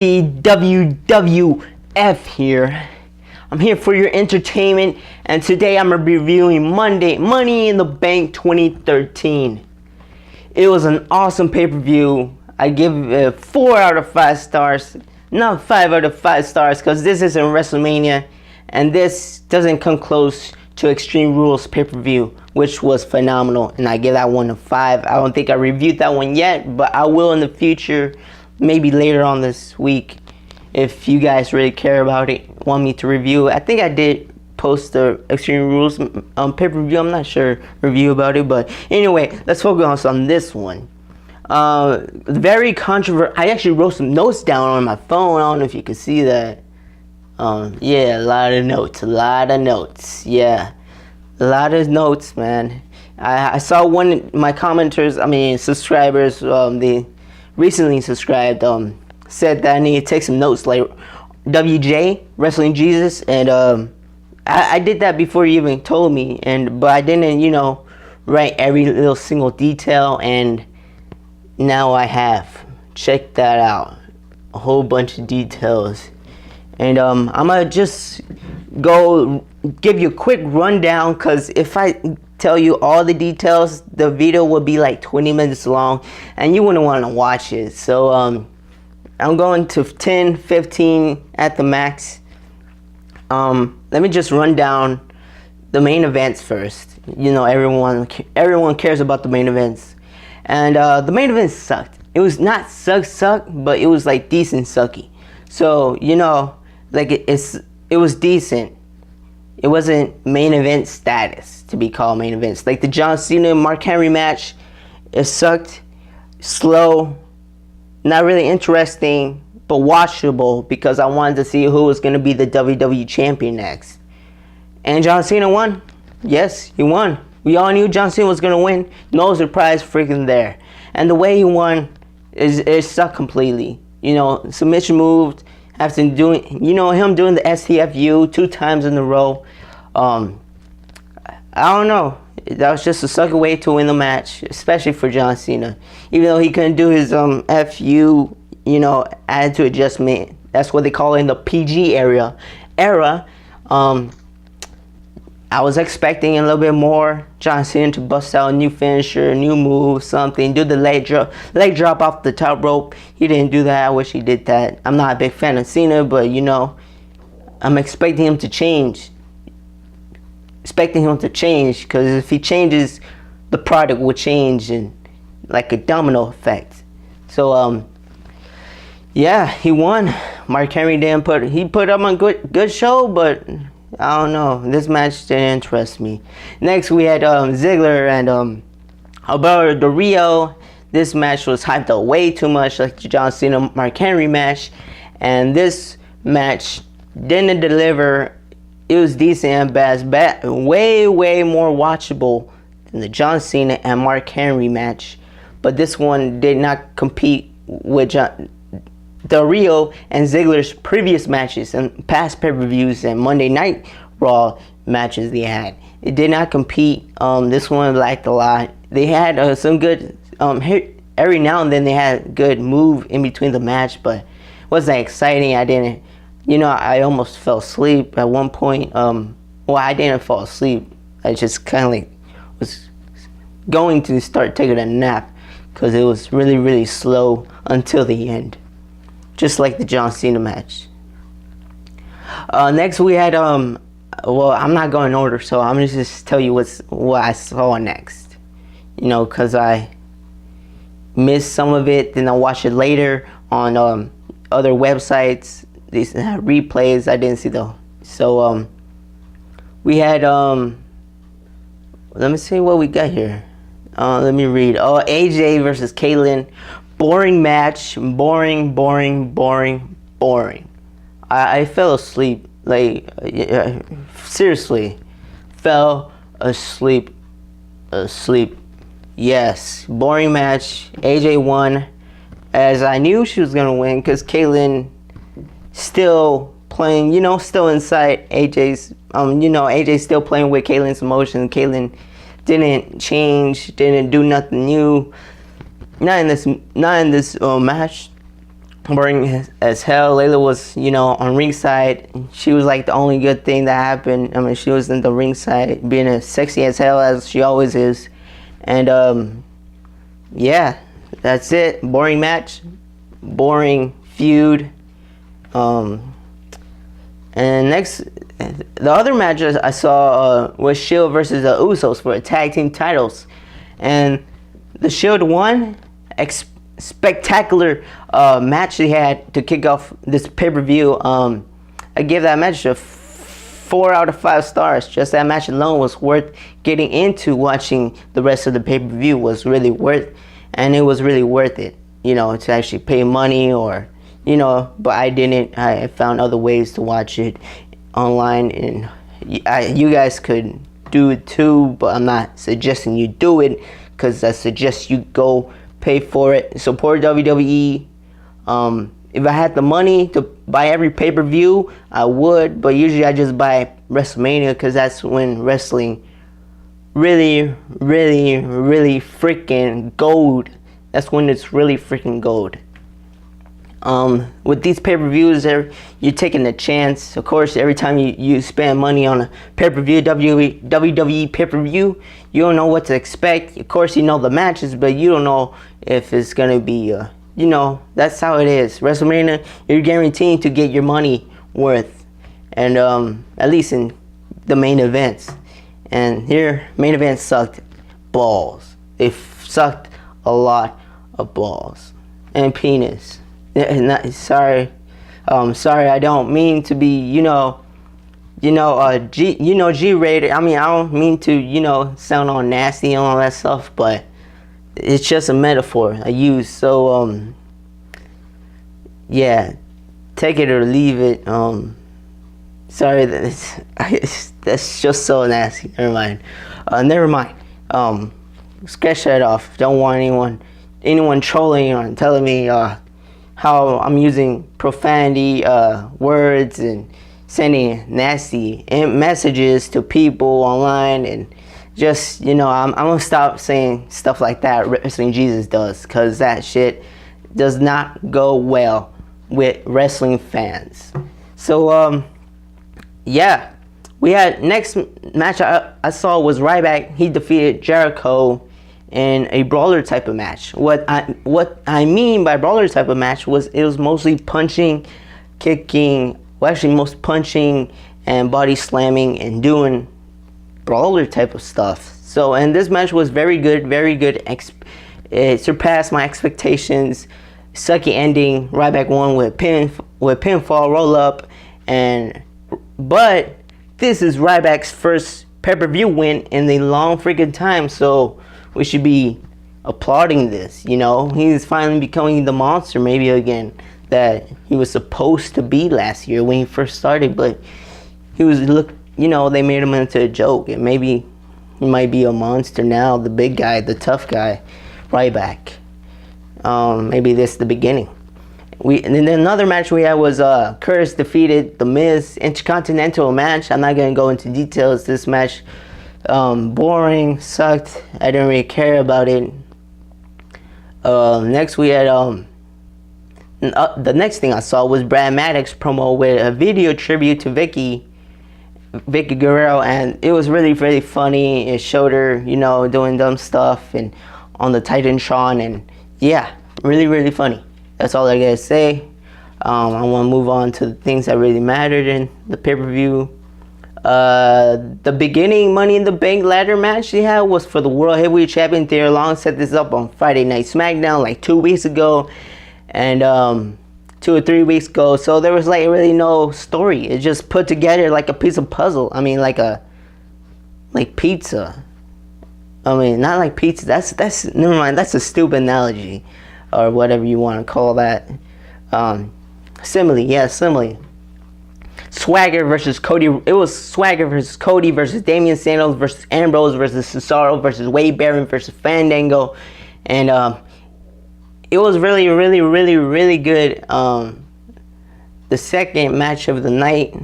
WWF here. I'm here for your entertainment, and today I'm reviewing Money in the Bank 2013. It was an awesome pay-per-view. I give it 4 out of 5 stars. Not 5 out of 5 stars, because this isn't WrestleMania, and this doesn't come close to Extreme Rules pay-per-view, which was phenomenal, and I give that one a 5. I don't think I reviewed that one yet, but I will in the future. Maybe later on this week, if you guys really care about it, want me to review. I think I did post the Extreme Rules pay-per-view. I'm not sure review about it, but anyway, let's focus on this one. Very controversial. I actually wrote some notes down on my phone. I don't know if you can see that. Yeah, a lot of notes. Yeah, a lot of notes, man. I saw one of my commenters, subscribers, they recently subscribed, said that I need to take some notes, like WJ, Wrestling Jesus, and I did that before you even told me, but I didn't, write every little single detail, and now I have. Check that out. A whole bunch of details. And I'm gonna just go give you a quick rundown, because if I tell you all the details, the video will be like 20 minutes long and you wouldn't want to watch it. So I'm going to 10, 15 at the max. Let me just run down the main events first. Everyone cares about the main events, and the main event sucked. It was not suck, but it was like decent sucky. So like it was decent. It wasn't main event status to be called main events. Like the John Cena Mark Henry match, it sucked, slow, not really interesting, but watchable, because I wanted to see who was going to be the WWE champion next. And John Cena won. Yes, he won. We all knew John Cena was going to win. No surprise freaking there. And the way he won it sucked completely. Submission moved. After doing, him doing the STFU 2 times in a row, I don't know. That was just a sucker way to win the match, especially for John Cena. Even though he couldn't do his FU, attitude adjustment. That's what they call it in the PG era. I was expecting a little bit more. John Cena to bust out a new finisher, a new move, something. Do the leg drop off the top rope. He didn't do that. I wish he did that. I'm not a big fan of Cena, but I'm expecting him to change. Because if he changes, the product will change, and like a domino effect. So yeah, he won. Mark Henry put up a good show, but I don't know. This match didn't interest me. Next, we had Ziggler and Alberto Del Rio. This match was hyped up way too much, like the John Cena Mark Henry match, and this match didn't deliver. It was decent and bad, way more watchable than the John Cena and Mark Henry match. But this one did not compete with Del Rio and Ziggler's previous matches and past pay-per-views and Monday Night Raw matches they had. It did not compete. This one lacked a lot. They had some good, every now and then they had good move in between the match, but it wasn't exciting. I almost fell asleep at one point. Well, I didn't fall asleep. I just kind of was going to start taking a nap, because it was really slow until the end. Just like the John Cena match. Next we had well, I'm not going in order, so I'm gonna just tell you what I saw next. Because I missed some of it, then I watched it later on other websites. These had replays. I didn't see those. So we had let me see what we got here. Let me read. AJ versus Kaitlyn. Boring match. Boring. I fell asleep. Seriously. Fell asleep. Yes. Boring match. AJ won. As I knew she was going to win, because Kaitlyn still playing, still inside AJ's, AJ's still playing with Kaitlyn's emotions. Kaitlyn didn't change, didn't do nothing new. Not in this match. boring as hell. Layla was, on ringside. She was like the only good thing that happened. I mean, she was in the ringside being as sexy as hell as she always is. And yeah, that's it. Boring match, boring feud. And next, the other match I saw was Shield versus the Usos for tag team titles, and the Shield won. Spectacular match they had to kick off this pay-per-view. I give that match a 4 out of 5 stars. Just that match alone was worth getting into. Watching the rest of the pay-per-view was really worth, and it was really worth it. To actually pay money or. But I didn't. I found other ways to watch it online, and you guys could do it too, but I'm not suggesting you do it, because I suggest you go pay for it, support WWE. If I had the money to buy every pay-per-view, I would, but usually I just buy WrestleMania, because that's when wrestling really, really, really freaking gold. That's when it's really freaking gold. With these pay-per-views, you're taking a chance. Of course, every time you spend money on a pay-per-view, WWE pay-per-view, you don't know what to expect. Of course, you know the matches, but you don't know if it's gonna be, that's how it is. WrestleMania, you're guaranteed to get your money worth, and at least in the main events. And here, main events sucked balls. They sucked a lot of balls and penis. Sorry, I don't mean to be, G-rated. I mean, I don't mean to, sound all nasty and all that stuff, but it's just a metaphor I use. So, yeah, take it or leave it. Sorry, that's just so nasty. Never mind. Scratch that off. Don't want anyone trolling or telling me, how I'm using profanity words and sending nasty messages to people online, and just I'm gonna stop saying stuff like that Wrestling Jesus does, because that shit does not go well with wrestling fans. So yeah, we had next match I saw was Ryback. He defeated Jericho in a brawler type of match. What I mean by brawler type of match was it was mostly punching, kicking, most punching and body slamming and doing brawler type of stuff. So, and this match was very good. It surpassed my expectations. Sucky ending. Ryback won with pinfall roll up, but this is Ryback's first pay-per-view win in a long freaking time. So we should be applauding this. He's finally becoming the monster maybe again that he was supposed to be last year when he first started, but they made him into a joke, and maybe he might be a monster now, the big guy, the tough guy, Ryback. Maybe this is the beginning. And then another match we had was Curtis defeated The Miz, Intercontinental match. I'm not going to go into details. This match boring, sucked. I didn't really care about it. Next we had the next thing I saw was Brad Maddox promo with a video tribute to Vicky Guerrero, and it was really, really funny. It showed her, doing dumb stuff and on the Titantron, and yeah, really, really funny. That's all I gotta say. I want to move on to the things that really mattered in the pay-per-view. The beginning Money in the Bank ladder match they had was for the World Heavyweight Champion. Theodore Long set this up on Friday Night SmackDown like 2 weeks ago, and 2 or 3 weeks ago. So there was like really no story. It just put together like a piece of puzzle. I mean, like pizza. I mean, not like pizza. That's never mind. That's a stupid analogy, or whatever you want to call that. Simile. Yeah, simile. Swagger versus Cody. It was Swagger versus Cody versus Damian Santos versus Ambrose versus Cesaro versus Wade Barrett versus Fandango, and it was really, really, really, really good. The second match of the night,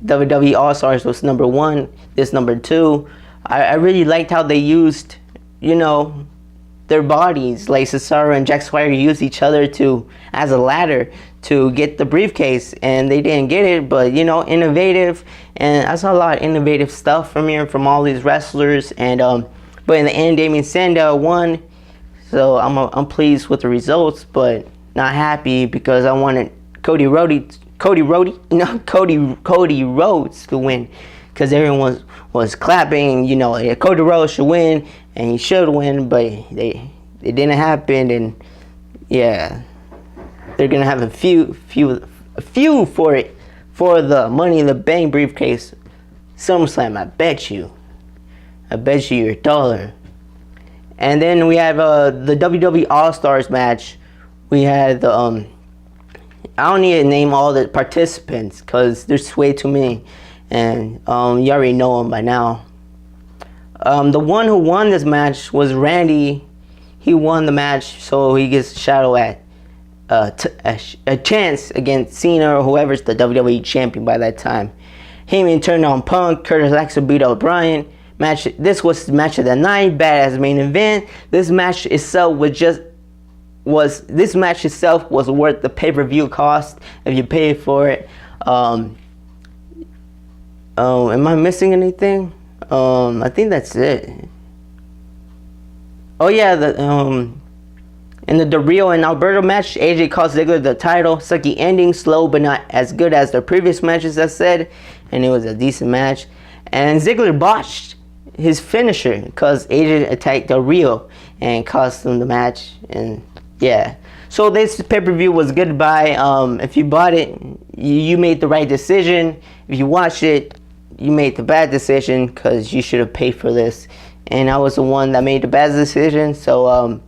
WWE All Stars, was number 1. This number 2. I really liked how they used, their their bodies. Like Cesaro and Jack Swagger used each other to as a ladder to get the briefcase, and they didn't get it. But you know, innovative, and I saw a lot of innovative stuff from here from all these wrestlers. And but in the end, Damien Sandow won, so I'm pleased with the results, but not happy because I wanted Cody Rhodes to win, because everyone was clapping. You know, yeah, Cody Rhodes should win, and he should win, but it didn't happen. And yeah, they're gonna have a few for it, for the Money in the Bank briefcase. SummerSlam, I bet you your dollar. And then we have the WWE All Stars match. We had the I don't need to name all the participants because there's way too many, and you already know them by now. The one who won this match was Randy. He won the match, so he gets a shadow at a chance against Cena or whoever's the WWE champion by that time. Heyman turned on Punk. Curtis Axel beat up Bryan. This was the match of the night. Badass main event. This match itself was worth the pay-per-view cost if you pay for it. Am I missing anything? I think that's it. Oh yeah, in the Del Rio and Alberto match, AJ cost Ziggler the title. Sucky ending, slow but not as good as the previous matches, I said, and it was a decent match. And Ziggler botched his finisher because AJ attacked Del Rio and cost him the match. And yeah, so this pay-per-view was goodbye. If you bought it, you made the right decision. If you watched it, you made the bad decision because you should have paid for this. And I was the one that made the bad decision. So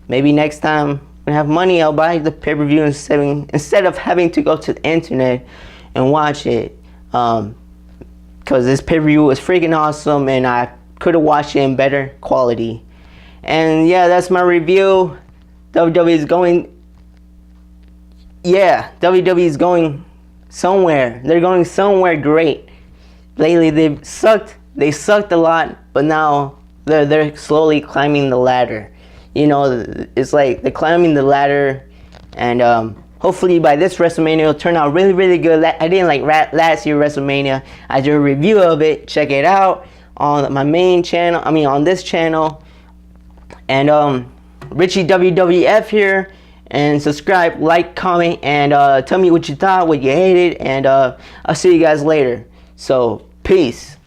maybe next time when I have money, I'll buy the pay-per-view instead of having to go to the internet and watch it. Because this pay-per-view was freaking awesome, and I could have watched it in better quality. And yeah, that's my review. WWE is going somewhere. They're going somewhere great. Lately they've sucked. They sucked a lot, but now they're slowly climbing the ladder. You know, it's like they're climbing the ladder, and hopefully by this WrestleMania it'll turn out really, really good. I didn't like last year WrestleMania. I did a review of it. Check it out on my main channel. I mean, on this channel. And Richie WWF here. And subscribe, like, comment, and tell me what you thought, what you hated. And I'll see you guys later. So, peace.